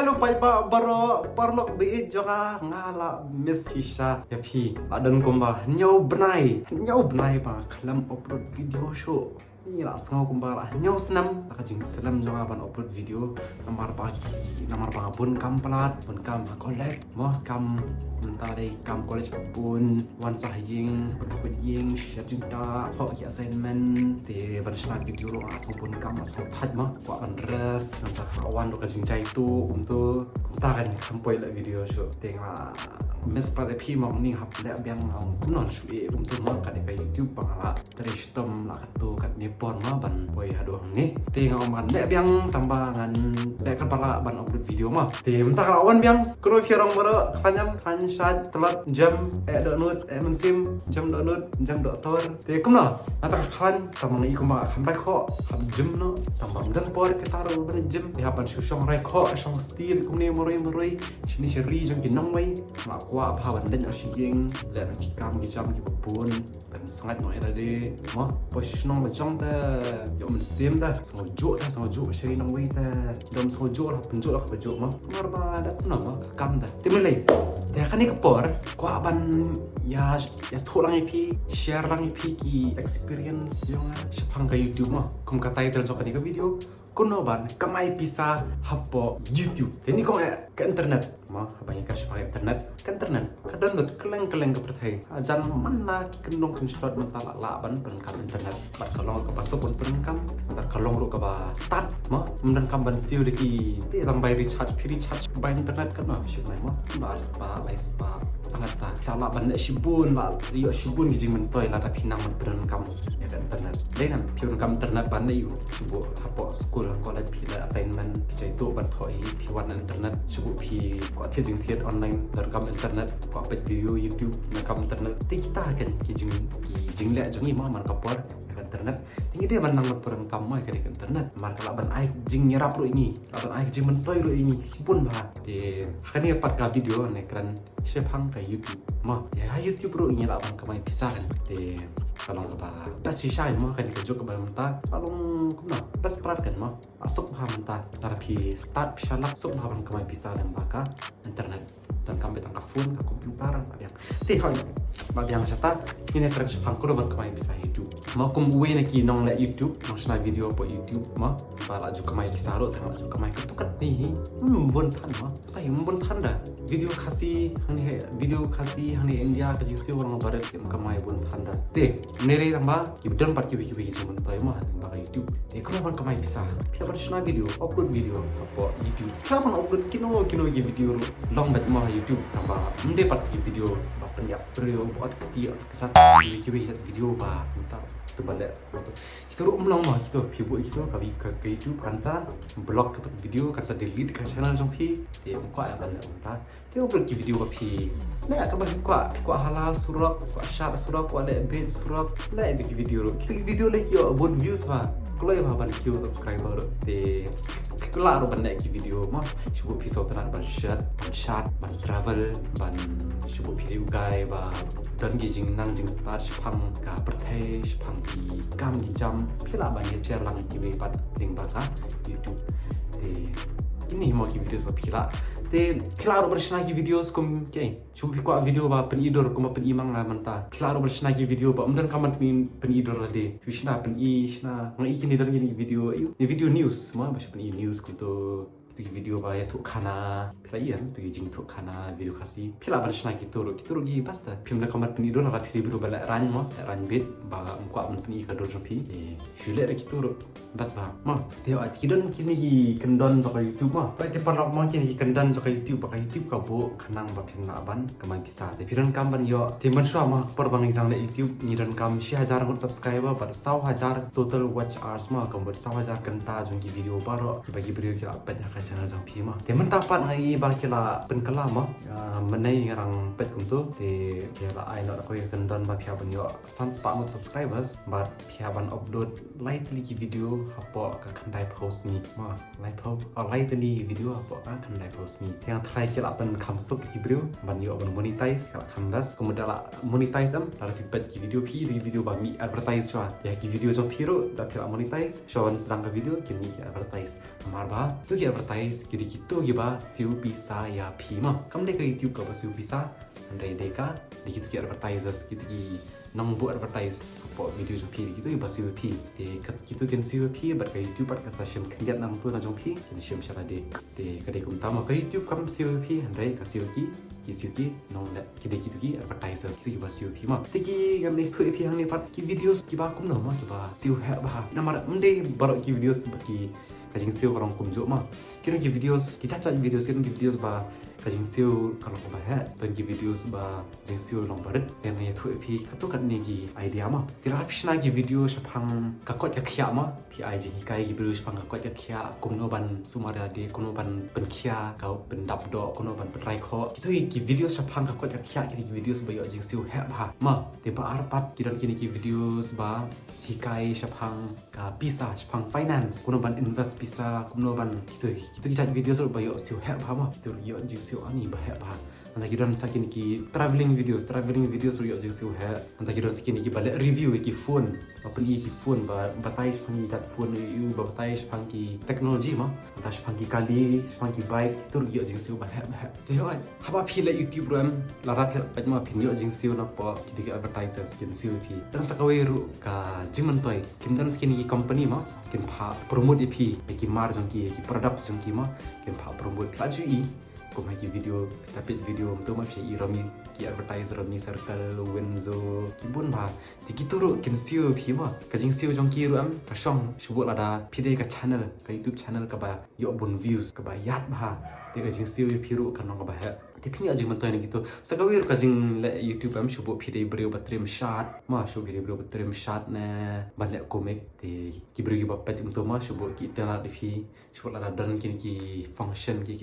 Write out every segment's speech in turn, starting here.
lupa pa barlok beid juga ngala miss kisha ya pi adan kumba nyau benai pa kalam upload video show ni lah sengau kumba lah nyau senam tak jing selam juga ban upload video nomor bun kam pelat bun kam college mah kam mentari kam college pun wan sahing ying cinta kok ya assignment di bersama video lo asal pun kam asal pad mah kok akan res nanti kawan lo kajing cai tu untuk takan sampai lah video show tengah mes pada pi mak ni hap le biang non shui untuk mak kat dekat YouTube pangala dari sistem lah katu kat Nepal mah ban boy aduh ni tengah oman le biang tambangan le kepala ban upload video mah te mentah lawan biang kro firong baro kanyam kansat telat jam donut mensim jam donut jam doktor te kumna atak khan tamang i kuma khamrai kho ham jam no tambang dan por ketaro ban jam di hapan susong rai kho song steel kumni moroi sini seri jong kinong wai mak kwa phawan den asing le ki kam ki jam ki pun ban sangat no era de mo posnong la jong ta yo men sim da so jo seri nong wai ta dom so jo la pen jo la ba jo mo mar ba da kuna ma kam da timlei te kan ni kapor kwa ban ya tholang pi share lang pi ki experience yung sepang ka YouTube mo kum ka title so kan ni video kuno ban kamai pisa hapo YouTube. Ini kong ke internet, mah banyak kan pakai internet, ke internet, ke download keleng ke pertai. Ajan mana kendong screenshot mentala laban perenkam internet. Bat kalong ke pasok pun perenkam, ntar kalong ru ke ba tat, mah merenkam ban siu deki. Dia tambah recharge by internet kan mah, sih mah bar spa, lai spa. Sangat tak, salah banyak shibun lah, rio shibun gijing mentoy lah tapi nang perenkam ya ke internet. Dia nan perenkam internet banyak you, shibu hapo school college pila assignment picai tu ban thoi pi wan internet subu pi ko thejing thiet online dan kam internet ko pet video YouTube na kam internet ti kita kan ki jing le jongi ma man kapor internet tinggi dia ban nang perang kam mai ke internet mar kala ban ai jing nyerap ru ini ban ai jing mentoi ru ini sipun ba de khani pat ka video ne kran sepang ka YouTube ma ya YouTube ru ini la ban kamai pisah kan de kalong ka ba pasti syai ma kan ke jok ka ban ta kalong kumna pas prat kan ma asuk ha menta tapi start pishalak suk ha ban kamai pisah dan baka internet dan kami tangkap phone ke komputer yang teh hoi yang sata ini terus pangkur ban kamai pisah hidup mau kumbuwe lagi nong le YouTube nong sana video po YouTube ma para juga kamai pisah ro tengah juga kamai ketukat nih bon tan ma tai bon tan dah video kasih hani India ke jisi orang barat yang kamai bon tan dah teh nere tambah ibdan part ki cuma tai ma baka YouTube teh kalau ban kamai pisah pia pada sana video upload video apa YouTube kapan upload kino video long bet ma YouTube tambah mende part video penyak beliau buat ketia kesat video ba entah itu balik kita ru ulang mah kita pibu kita kami ke YouTube kan sa blog ke video kan sa delete ke channel jong pi dia muka yang balik entah dia upload video ke pi nak ke bagi kuat halal surat kuat syarat surat kuat le embed surat le di video kita video lagi yo bon views ba kalau yang ban view subscriber de kelar banyak video mah cuba episode tenan ban shot ban travel ban cuba video guy ba dan gijing nang jing start pang ka pertai pang di kam di jam pila banyak share lang ki pat ding baka YouTube de ini mau ki video so pila de claro bersna ki videos kum kay cuba ko video ba pen idor kum pen imang la manta claro bersna ki video ba umdan kaman pen idor la de tushna pen i shna ngai kini dan gini video video news ma ba pen news kuto tu video ba ya tu khana pelayan tu jing tu khana video kasi pila ban shna ki toro gi pasta film da kamat pen idor la pili bro bala ran bit ba umko am pen i ka dor pi shule ra ki toro bas ba ma dia at kidon kini kendon sa YouTube ma ba ke parlok ma kini kendon sa YouTube ba YouTube ka bo khanang ba phen na ban kamai bisa de piran kam ban yo te man swa ma par bang idang le YouTube ni ran kam 6000 ngot subscriber ba 100000 total watch hours ma kam 100000 kanta jong ki video baro bagi video ki apa ya channel jong pi ma te man tapat ngai ba kila pen kala ma menai ngarang pet kum tu te kila ai no ko kendon ba pia ban yo 300 subscribers ba pia ban upload lightly ki video apa ka kandai post ni ma lightly video apa ka kandai post ni yang try kila ban kam suk ki video ban yo ban monetize kala kandas kemudian la monetize am la pipet ki video ba mi advertise chwa ya ki video jong piro da pila monetize shawan sedang ka video ki mi advertise mar ba tu ki advertise advertise kiri gitu giba siu bisa ya pi mah kam deka YouTube ka siu bisa andai deka di gitu ki advertisers gitu ki nang buat advertise apa video jong pi gitu giba siu pi de kat gitu kan siu pi bat ka YouTube bat ka session kendiat nang tu na jong pi ni sim syara de kadai kum tama ka YouTube kam siu pi andai ka siu ki nong let kide gitu ki advertisers gitu giba siu pi mah tiki kam ni tu pi hang ni pat ki videos giba kum no mah giba siu ha bah namar mde barok ki videos baki kajing siu orang kumjo mah kira ki videos ki cacat videos kira ki videos ba kajing siu kalau ko bah ton ki videos ba jing siu long baret yang ni tu pi katu kat ni ki idea mah tira pishna ki video shapang kakot ka khya mah pi ai jing kai ki video shapang kakot ka khya kumno ban sumara de kumno ban pen khya ka pen dap do kumno ban pen rai kho kitu ki video shapang kakot ka khya ki videos ba yo jing siu ha ba mah te ba arpat kira ki videos ba hikai shapang ka pisa shapang finance kuno ban invest pisa kuno ban itu kita video so bayo siu ha ba ma tu yo ji siu ani ba ha ba anda kiran sakin ki traveling videos so yo ji siu ha anda kiran sakin ki balik review ki phone apa ni ki phone ba batai shapang ki phone you ba batai shapang ki teknologi ma anda shapang ki kali shapang ki bike tu yo ji siu ba ha te ho haba phila YouTube ram lara phila pa ma phin yo ji siu na pa ki advertisers kin siu pi dan sakawe ru ka jiman toy kim dan skin ki company ma kin pha promote ep ki mar jong ki products jong ki ma kin pha promote la ju I ko mai ki video tapi video tu ma phi I romi ki advertiser romi circle wenzo ki bun ba ti ki turu kin siu phi ma ka jing siu jong ki ru am ka shong shubo la da phi de ka channel ka YouTube channel ka ba yo bun views ka ba yat ba te ka jing siu phi ru kan ka ba ha tekni aja mentoy gitu sakawir ka jing le YouTube am shubo phi de brio batrim shot ma shubo phi de brio batrim shot na ban le comic te ki brio ki ba pet umto ma shubo ki tena de phi shubo la dan kin ki function ki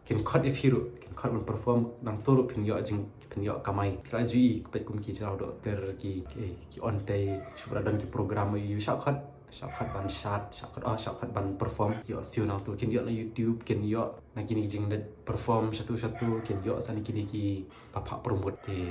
kin khot e phi ru kin khot man perform nang turu phin yo jing phin yo kamai kira ju I pet kum ki chao do ter ki on tay shubo dan ki program yu shot ban shot ban perform yo siu nang tu kin yo na YouTube kin yo na kini jing net perform satu kin yo san kini ki papa promote te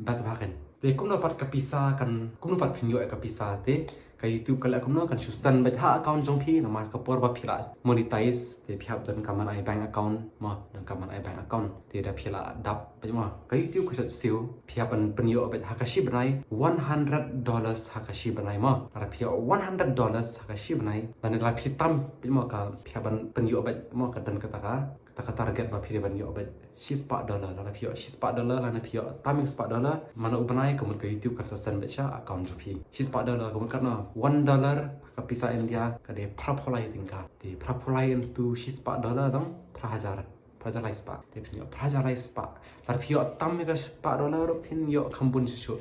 bas bakan te kum no pat kapisa kan kum no pat phin yo kapisa te ka YouTube kala kum no kan susan bat ha account jong phi na mar ka por ba phila monetize te phap dan kaman ai bank account ma dan kaman ai bank account te da phila dap ba ma ka YouTube ka siu phiapan penyo bat hakashi banai $100 hakashi banai ma tara phio $100 hakashi banai dan la phitam ma ka phiapan penyo bat ma ka dan kata target ba phire ban yo bat $6 la phio $6 la na phio taming $6 mana ubanai kamu ke YouTube kan sasan bacha account jo phi $6 kamu karna $1 ka pisa India ka de prapolai tingka de prapolai tu $6 dong prahajar lai spa te phio prahajar lai spa tar phio taming ka $6 ro phin yo khambun shu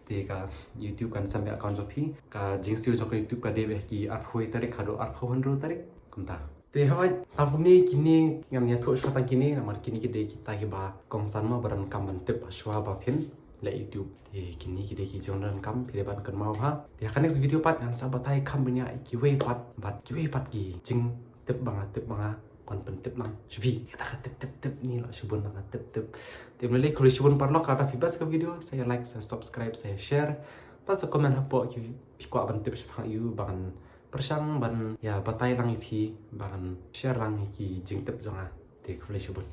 te ka YouTube kan sampai account jo phi ka jingsiu jo ka YouTube ka de be ki arphoi tarik khado arphon ro tarik kumta te hoi tampum ni kini ngam nya tho shatan kini amar kini ki de kita ki ba kongsan ma baran kam ban tep shwa ba phin la YouTube te kini ki de ki jongran kam pire ban kan mau ha te kan next video pat ngan sabatai kam benya ki we pat ki jing tep banga kon pen tep lang shbi kita tep ni la shubun banga tep te mele kalau shubun parlok kata fibas ke video saya like saya subscribe saya share pas komen hapo ki pikwa ban tep shpang you ban persang ban ya batai lang ipi ban share lang ki jing tep jonga te khule shubun